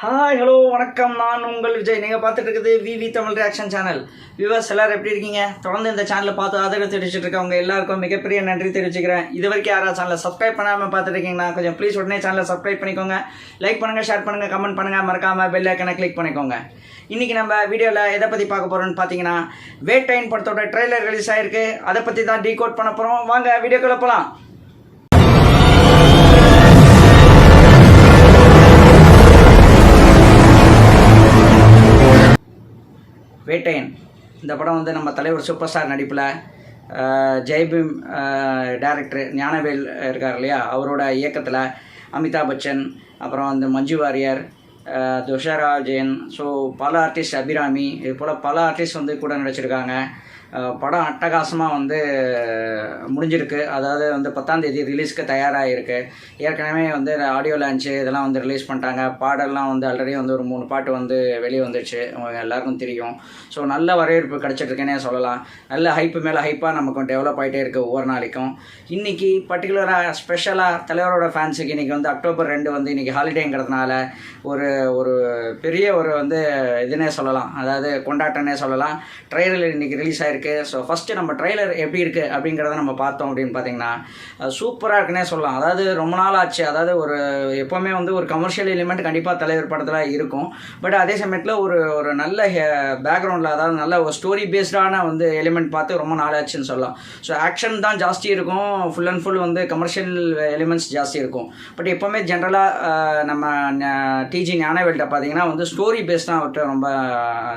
Hi hello வணக்கம். நான் உங்கள் விஜய். நீங்கள் பார்த்துட்டு இருக்குது விவி தமிழ் ரியாக்ஷன் சேனல். வியூவர்ஸ் எல்லோரும் எப்படி இருக்கீங்க? தொடர்ந்து இந்த சேனலில் பார்த்து ஆதரவு தெரிவிச்சுட்டு இருக்கவங்க எல்லாருக்கும் மிகப்பெரிய நன்றி தெரிவிச்சுக்கிறேன். இது வரைக்கும் யாராவது சேனலை சப்ஸ்கிரைப் பண்ணாமல் பார்த்துட்டு இருக்கீங்கன்னா கொஞ்சம் ப்ளீஸ் உடனே சேனலை சப்ஸ்கிரைப் பண்ணிக்கோங்க. லைக் பண்ணுங்கள், ஷேர் பண்ணுங்கள், கமெண்ட் பண்ணுங்கள், மறக்காமல் பெல் ஐக்கனை கிளிக் பண்ணிக்கோங்க. இன்றைக்கி நம்ம வீடியோவில் எதை பற்றி பார்க்க போகிறோம்னு பார்த்தீங்கன்னா, வேட்டையின் படத்தோட ட்ரெய்லர் ரிலீஸ் ஆகிருக்கு. அதை பற்றி தான் டீகோட் பண்ண போகிறோம். வாங்க வீடியோக்குள்ளே போகலாம். வேட்டையன் இந்த படம் வந்து நம்ம தலைவர் சூப்பர் ஸ்டார் நடிப்பில் ஜெய்பீம் டைரக்டர் ஞானவேல் இருக்கார் இல்லையா, அவரோட இயக்கத்தில் அமிதாப் பச்சன், அப்புறம் வந்து மஞ்சு வாரியர், துஷாரா ஜெயின், ஸோ பல ஆர்டிஸ்ட், அபிராமி, இது போல் பல ஆர்டிஸ்ட் வந்து கூட நடிச்சிருக்காங்க. படம் அட்டகாசமாக வந்து முடிஞ்சிருக்கு. அதாவது வந்து 10ஆம் தேதி ரிலீஸ்க்கு தயாராக இருக்குது. ஏற்கனவே வந்து ஆடியோ லான்ச்சு இதெல்லாம் வந்து ரிலீஸ் பண்ணிட்டாங்க. பாடல்லாம் வந்து ஆல்ரெடி வந்து ஒரு 3 பாட்டு வந்து வெளியே வந்துடுச்சு, எல்லாருக்கும் தெரியும். ஸோ நல்ல வரவேற்பு கிடச்சிட்ருக்கேனே சொல்லலாம். நல்ல ஹைப்பு மேலே ஹைப்பாக நமக்கு டெவலப் ஆகிட்டே இருக்குது ஒவ்வொரு நாளைக்கும். இன்றைக்கி பர்டிகுலராக ஸ்பெஷலாக தலைவரோட ஃபேன்ஸுக்கு இன்றைக்கி வந்து அக்டோபர் 2 வந்து இன்றைக்கி ஹாலிடேங்கிறதுனால ஒரு ஒரு பெரிய ஒரு வந்து இதுனே சொல்லலாம், அதாவது கொண்டாட்டனே சொல்லலாம். ட்ரெய்லர் இன்றைக்கி ரிலீஸ் ஆகிருக்கு. ஸோ ஃபஸ்ட்டு நம்ம ட்ரெய்லர் எப்படி இருக்குது அப்படிங்கிறத நம்ம பார்த்தோம் அப்படின்னு பார்த்தீங்கன்னா சூப்பராக இருக்குன்னே சொல்லலாம். அதாவது ரொம்ப நாள் ஆச்சு. அதாவது ஒரு எப்போவுமே வந்து ஒரு கமர்ஷியல் எலிமெண்ட் கண்டிப்பாக தலைவர் படத்தில் இருக்கும். பட் அதே சமயத்தில் ஒரு ஒரு நல்ல பேக்ரவுண்டில், அதாவது நல்ல ஒரு ஸ்டோரி பேஸ்டான வந்து எலிமெண்ட் பார்த்து ரொம்ப நாள் ஆச்சுன்னு சொல்லலாம். ஸோ ஆக்ஷன் தான் ஜாஸ்தி இருக்கும், ஃபுல் அண்ட் ஃபுல் வந்து கமர்ஷியல் எலிமெண்ட்ஸ் ஜாஸ்தி இருக்கும். பட் எப்போவுமே ஜென்ரலாக நம்ம டிஜி ஞானவேல்கிட்ட பார்த்தீங்கன்னா வந்து ஸ்டோரி பேஸ் தான் அவர்கிட்ட ரொம்ப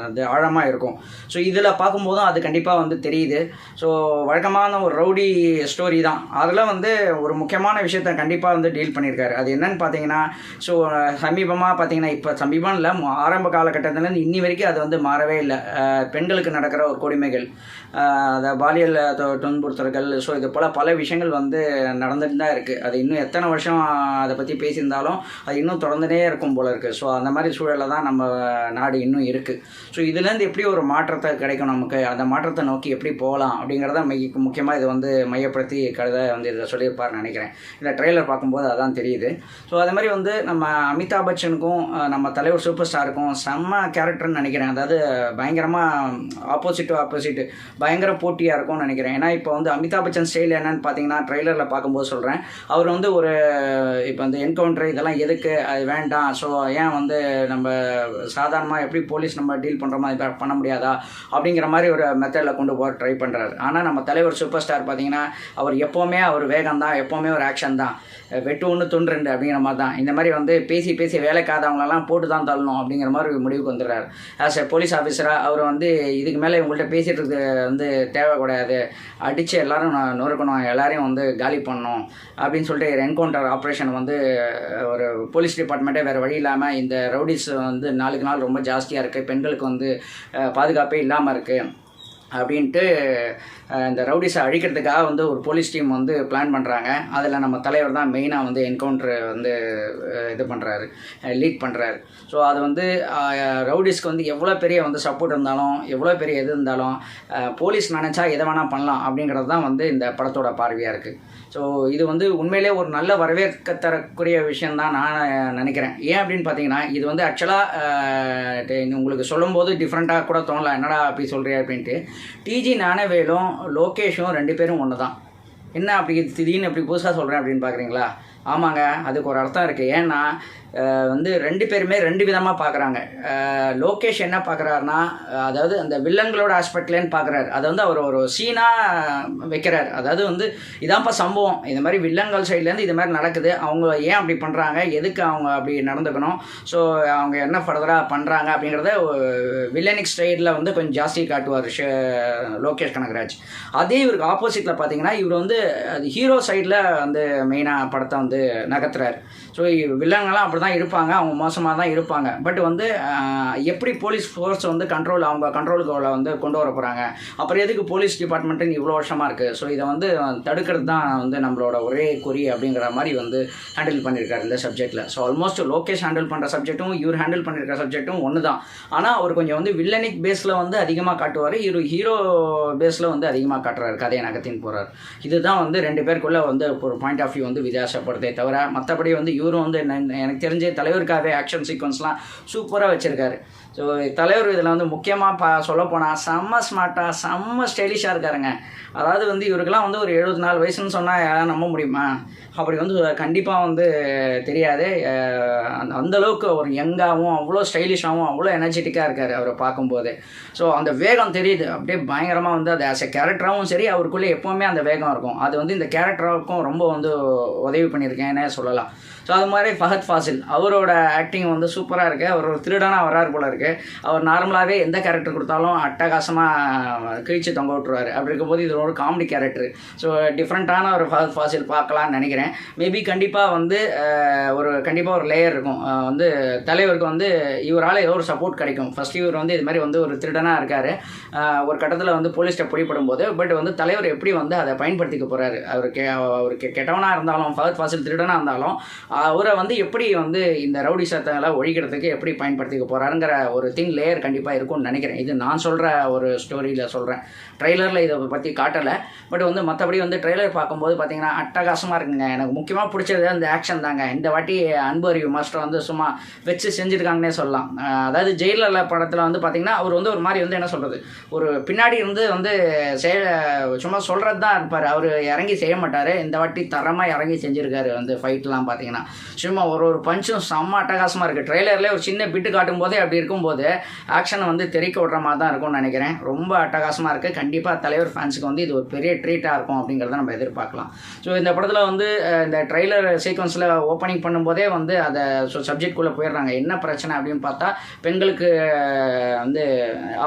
அது ஆழமாக இருக்கும். ஸோ இதில் பார்க்கும்போதும் அது கண்டிப்பாக வந்து தெரியுது. ஸோ வழக்கமான ஒரு ரவுடி ஸ்டோரி தான். அதில் வந்து ஒரு முக்கியமான விஷயத்த கண்டிப்பாக வந்து டீல் பண்ணியிருக்காரு. அது என்னன்னு பார்த்தீங்கன்னா, ஸோ சமீபமாக பார்த்தீங்கன்னா, இப்போ சமீபம் இல்லை, ஆரம்ப காலகட்டத்திலேருந்து இன்னி வரைக்கும் அது வந்து மாறவே இல்லை. பெண்களுக்கு நடக்கிற ஒரு கொடுமைகள், அதை பாலியல் துன்புறுத்தல்கள், ஸோ இது போல் பல விஷயங்கள் வந்து நடந்துட்டு தான் இருக்குது. அது இன்னும் எத்தனை வருஷம் அதை பற்றி பேசியிருந்தாலும் அது இன்னும் தொடர்ந்துனே இருக்கும் போல் இருக்குது. ஸோ அந்த மாதிரி சூழலில் தான் நம்ம நாடு இன்னும் இருக்குது. ஸோ இதுலேருந்து எப்படி ஒரு மாற்றத்தை கிடைக்கும், நமக்கு அந்த மாற்றத்தை நோக்கி எப்படி போகலாம் அப்படிங்கிறத முக்கியமாக இது வந்து மையப்படுத்தி கதை வந்து இதை சொல்லியிருப்பார்னு நினைக்கிறேன். இந்த ட்ரெய்லர் பார்க்கும்போது அதான் தெரியுது. ஸோ அது மாதிரி வந்து நம்ம அமிதாப் பச்சனுக்கும் நம்ம தலைவர் சூப்பர் ஸ்டாருக்கும் செம்ம கேரக்டர்னு நினைக்கிறேன். அதாவது பயங்கரமாக ஆப்போசிட்டு பயங்கர போட்டியாக இருக்கும்னு நினைக்கிறேன். ஏன்னா இப்போ வந்து அமிதாப் பச்சன் ஸ்டைல் என்னன்னு பார்த்தீங்கன்னா, ட்ரெய்லரில் பார்க்கும்போது சொல்கிறேன், அவர் வந்து ஒரு இப்போ வந்து என்கவுண்டர் இதெல்லாம் எதுக்கு, அது வேண்டாம், ஸோ ஏன் வந்து நம்ம சாதாரணமாக எப்படி போலீஸ் நம்ம டீல் பண்ணுற மாதிரி பண்ண முடியாதா அப்படிங்கிற மாதிரி ஒரு மெத்தடில் கொண்டு போக ட்ரை பண்ணுறாரு. ஆனால் நம்ம தலைவர் சூப்பர் ஸ்டார் பார்த்தீங்கன்னா, அவர் எப்போவுமே அவர் வேகம் தான், எப்போவுமே ஒரு ஆக்ஷன் தான், வெட்டு 1 துண்டு 2 அப்படிங்கிற மாதிரி தான். இந்த மாதிரி வந்து பேசி வேலைக்காதவங்களெல்லாம் போட்டு தான் தள்ளணும் அப்படிங்கிற மாதிரி முடிவுக்கு வந்துடுறாரு. ஆஸ் எ போலீஸ் ஆஃபீஸராக அவர் வந்து இதுக்கு மேலே இவங்கள்ட்ட பேசிகிட்டு இருக்கிறது வந்து தேவைக்கூடாது, அடித்து எல்லோரும் நொறுக்கணும், எல்லாரையும் வந்து காலி பண்ணணும் அப்படின்னு சொல்லிட்டு என்கவுண்டர் ஆப்ரேஷன் வந்து ஒரு போலீஸ் டிபார்ட்மெண்ட்டே வேறு வழி இல்லாமல், இந்த ரவுடிஸ் வந்து நாளுக்கு நாள் ரொம்ப ஜாஸ்தியாக இருக்குது, பெண்களுக்கு வந்து பாதுகாப்பே இல்லாமல் இருக்குது அப்படின்ட்டு இந்த ரவுடிஸை அழிக்கிறதுக்காக வந்து ஒரு போலீஸ் டீம் வந்து பிளான் பண்ணுறாங்க. அதில் நம்ம தலைவர் தான் மெயினாக வந்து என்கவுண்டர் வந்து இது பண்ணுறாரு, லீட் பண்ணுறாரு. ஸோ அது வந்து ரவுடிஸ்க்கு வந்து எவ்வளோ பெரிய வந்து சப்போர்ட் இருந்தாலும், எவ்வளோ பெரிய இது இருந்தாலும், போலீஸ் நினச்சா எதை வேணால் பண்ணலாம் அப்படிங்கிறது தான் வந்து இந்த படத்தோட பார்வையாக இருக்குது. ஸோ இது வந்து உண்மையிலே ஒரு நல்ல வரவேற்க தரக்கூடிய விஷயந்தான் நான் நினைக்கிறேன். ஏன் அப்படின்னு பார்த்தீங்கன்னா, இது வந்து ஆக்சுவலாக உங்களுக்கு சொல்லும்போது டிஃப்ரெண்ட்டாக கூட தோணலாம், என்னடா அப்படி சொல்கிறேன் அப்படின்ட்டு. டிஜி ஞானவேலும் லோகேஷும் 2 பேரும் ஒன்று தான். என்ன அப்படி திடீர்னு அப்படி புதுசாக சொல்கிறேன் அப்படின்னு பார்க்குறீங்களா? ஆமாங்க, அதுக்கு ஒரு அர்த்தம் இருக்குது. ஏன்னா வந்து 2 பேருமே 2 விதமாக பார்க்குறாங்க. லோகேஷ் என்ன பார்க்குறாருனா, அதாவது அந்த வில்லன்களோட ஆஸ்பெக்ட்லேன்னு பார்க்குறாரு. அதை வந்து அவர் ஒரு சீனாக வைக்கிறார். அதாவது வந்து இதான்ப்பா சம்பவம், இந்த மாதிரி வில்லன்கள் சைட்லேருந்து இது மாதிரி நடக்குது, அவங்க ஏன் அப்படி பண்ணுறாங்க, எதுக்கு அவங்க அப்படி நடந்துக்கணும், ஸோ அவங்க என்ன ஃபர்தராக பண்ணுறாங்க அப்படிங்கிறத வில்லனிக் ஸ்டைலில் வந்து கொஞ்சம் ஜாஸ்தி காட்டுவார் லோகேஷ் கனகராஜ். அதே இவருக்கு ஆப்போசிட்டில் பார்த்தீங்கன்னா, இவர் வந்து அது ஹீரோ சைடில் வந்து மெயினாக படத்தை வந்து நகர்த்துறாரு. ஸோ வில்லங்கள்லாம் அப்படி தான் இருப்பாங்க, அவங்க மோசமாக தான் இருப்பாங்க. பட் வந்து எப்படி போலீஸ் ஃபோர்ஸ் வந்து அவங்க கண்ட்ரோலுக்குள்ள வந்து கொண்டு வர போகிறாங்க, அப்புறம் எதுக்கு போலீஸ் டிபார்ட்மெண்ட்டுன்னு இவ்வளோ வருஷமாக இருக்குது, ஸோ இதை வந்து தடுக்கிறது தான் வந்து நம்மளோட ஒரே குறி அப்படிங்கிற மாதிரி வந்து ஹேண்டில் பண்ணியிருக்காரு இந்த சப்ஜெக்டில். ஸோ ஆல்மோஸ்ட் லோகேஷ் ஹேண்டில் பண்ணுற சப்ஜெக்ட்டும் இவர் ஹேண்டில் பண்ணியிருக்கிற சப்ஜெக்ட்டும் ஒன்று தான். ஆனால் அவர் கொஞ்சம் வந்து வில்லனிக் பேஸில் வந்து அதிகமாக காட்டுவார், இவர் ஹீரோ பேஸில் வந்து அதிகமாக காட்டுறாரு, கதையை நகர்த்தின்னு போகிறார். இதுதான் அதுதான் வந்து 2 பேருக்குள்ளே வந்து ஒரு பாயிண்ட் ஆஃப் வியூ வந்து வித்தியாசப்படுதே தவிர மற்றபடி வந்து இவரும் வந்து எனக்கு தெரிஞ்ச தலைவருக்காகவே ஆக்ஷன் சீக்வன்ஸ்லாம் சூப்பராக வச்சுருக்காரு. ஸோ தலைவர் இதில் வந்து முக்கியமாக சொல்லப்போனால் செம்ம ஸ்மார்ட்டாக செம்ம ஸ்டைலிஷாக இருக்காருங்க. அதாவது வந்து இவருக்கெல்லாம் வந்து ஒரு 74 வயசுன்னு சொன்னால் யாரும் நம்ப முடியுமா? அப்படி வந்து கண்டிப்பாக வந்து தெரியாது. அந்தளவுக்கு ஒரு யங்காகவும் அவ்வளோ ஸ்டைலிஷாகவும் அவ்வளோ எனர்ஜெட்டிக்காக இருக்கார் அவரை பார்க்கும்போது. ஸோ அந்த வேகம் தெரியுது அப்படியே பயங்கரமாக வந்து அது ஆஸ் எ கேரக்டராகவும் சரி அவருக்குள்ளே எப்போவுமே அந்த வேகம் இருக்கும். அது வந்து இந்த கேரக்டராவுக்கும் ரொம்ப வந்து உதவி பண்ணியிருக்கேன்னே சொல்லலாம். ஸோ அது மாதிரி ஃபஹத் ஃபாசில் அவரோட ஆக்டிங் வந்து சூப்பராக இருக்குது. அவர் ஒரு திருடனாக வராரு போல இருக்குது. அவர் நார்மலாகவே எந்த கேரக்டர் கொடுத்தாலும் அட்டகாசமாக கிழிச்சு தொங்க விட்டுருவார். அப்படி இருக்கும்போது இது ஒரு காமெடி கேரக்டர். ஸோ டிஃப்ரெண்ட்டான ஒரு ஃபஹத் ஃபாசில் பார்க்கலான்னு நினைக்கிறேன். மேபி கண்டிப்பாக வந்து கண்டிப்பாக ஒரு லேயர் இருக்கும். வந்து தலைவருக்கு வந்து இவரால் ஏதோ ஒரு சப்போர்ட் கிடைக்கும். ஃபஸ்ட் இவர் வந்து இது மாதிரி வந்து ஒரு திருடனாக இருக்கார். ஒரு கட்டத்தில் வந்து போலீஸ்கிட்ட பிடிப்படும் போது பட் வந்து தலைவர் எப்படி வந்து அதை பயன்படுத்திக்க போகிறாரு. அவருக்கு கெட்டவனாக இருந்தாலும் ஃபஹத் ஃபாசில் திருடனாக இருந்தாலும் அவரை வந்து எப்படி வந்து இந்த ரவுடி சத்தங்களை ஒழிக்கிறதுக்கு எப்படி பயன்படுத்திக்க போகிறாருங்கிற ஒரு லேயர் கண்டிப்பாக இருக்கும்னு நினைக்கிறேன். இது நான் சொல்கிற ஒரு ஸ்டோரியில் சொல்கிறேன். ட்ரெய்லரில் இதை பற்றி காட்டலை. பட் வந்து மற்றபடி வந்து ட்ரெய்லர் பார்க்கும்போது பார்த்தீங்கன்னா அட்டகாசமாக இருக்குங்க. எனக்கு முக்கியமாக பிடிச்சது அந்த ஆக்ஷன் தாங்க. இந்த வாட்டி அன்பு அறிவு மாஸ்டர் வந்து சும்மா வச்சு செஞ்சுருக்காங்கன்னே சொல்லலாம். அதாவது ஜெயிலர் படத்தில் வந்து பார்த்திங்கன்னா அவர் வந்து ஒரு மாதிரி வந்து என்ன சொல்கிறது, ஒரு பின்னாடி இருந்து வந்து சும்மா சொல்கிறது தான் இருப்பார். அவர் இறங்கி செய்ய மாட்டார். இந்த வாட்டி தரமாக இறங்கி செஞ்சுருக்காரு. வந்து ஃபைட்லாம் பார்த்தீங்கன்னா சும்மா ஒரு பஞ்சும் செம்ம அட்டகாசமாக இருக்குது. ட்ரெய்லரில் ஒரு சின்ன பிட்டு காட்டும் போதே அப்படி இருக்கும்போது ஆக்ஷனை வந்து தெரிக்க விடுற மாதிரி தான் இருக்கும்னு நினைக்கிறேன். ரொம்ப அட்டகாசமாக இருக்குது. கண்டிப்பாக தலைவர் ஃபேன்ஸுக்கு வந்து இது ஒரு பெரிய ட்ரீட்டாக இருக்கும் அப்படிங்கிறத நம்ம எதிர்பார்க்கலாம். ஸோ இந்த படத்தில் வந்து இந்த ட்ரெய்லர் சீக்வன்ஸில் ஓப்பனிங் பண்ணும்போதே வந்து அதை சப்ஜெக்ட்குள்ளே போயிடுறாங்க. என்ன பிரச்சனை அப்படின்னு பார்த்தா பெண்களுக்கு வந்து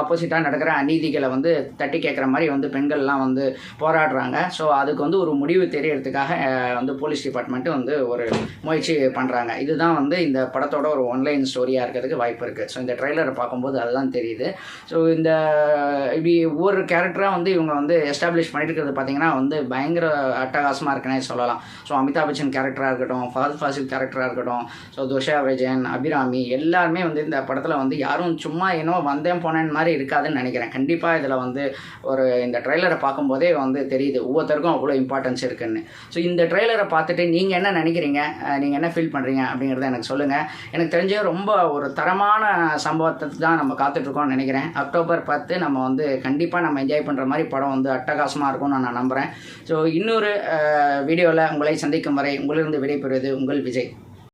ஆப்போசிட்டாக நடக்கிற அநீதிகளை வந்து தட்டி கேட்குற மாதிரி வந்து பெண்கள்லாம் வந்து போராடுறாங்க. ஸோ அதுக்கு வந்து ஒரு முடிவு தெரியறதுக்காக வந்து போலீஸ் டிபார்ட்மெண்ட்டு வந்து ஒரு முயற்சி பண்ணுறாங்க. இதுதான் வந்து இந்த படத்தோட ஒரு ஒன்லைன் ஸ்டோரியாக இருக்கிறதுக்கு வாய்ப்பு இருக்குது. ஸோ இந்த ட்ரெய்லரை பார்க்கும்போது அதுதான் தெரியுது. ஸோ இந்த இப்படி ஒவ்வொரு கேரக்டராக வந்து இவங்க வந்து எஸ்டாப்ளிஷ் பண்ணியிருக்கிறது பார்த்திங்கன்னா வந்து பயங்கர அட்டகாசமாக இருக்குன்னே சொல்லலாம். ஸோ அமிதாப் பச்சன் கேரக்டராக இருக்கட்டும், ஃபஹத் ஃபாசில் கேரக்டராக இருக்கட்டும், ஸோ துஷா விஜயன், அபிராமி எல்லாருமே வந்து இந்த படத்தில் வந்து யாரும் சும்மா ஏனோ வந்தேன் போனேன் மாதிரி இருக்காதுன்னு நினைக்கிறேன். கண்டிப்பாக இதில் வந்து இந்த ட்ரெய்லரை பார்க்கும்போதே வந்து தெரியுது ஒவ்வொருத்தருக்கும் அவ்வளோ இம்பார்ட்டன்ஸ் இருக்குன்னு. ஸோ இந்த ட்ரெய்லரை பார்த்துட்டு நீங்கள் என்ன நினைக்கிறீங்க, நீங்கள் என்ன ஃபீல் பண்ணுறீங்க அப்படிங்கிறத எனக்கு சொல்லுங்கள். எனக்கு தெரிஞ்ச ரொம்ப ஒரு தரமான சம்பவத்தை தான் நம்ம காத்துட்ருக்கோம்னு நினைக்கிறேன். அக்டோபர் 10 நம்ம வந்து கண்டிப்பாக நம்ம என்ஜாய் பண்ணுற மாதிரி படம் வந்து அட்டகாசமாக இருக்கும்னு நான் நம்புகிறேன். ஸோ இன்னொரு வீடியோவில் உங்களை சந்திக்கும் வரை உங்களிலிருந்து விடைபெறுவது உங்கள் விஜய்.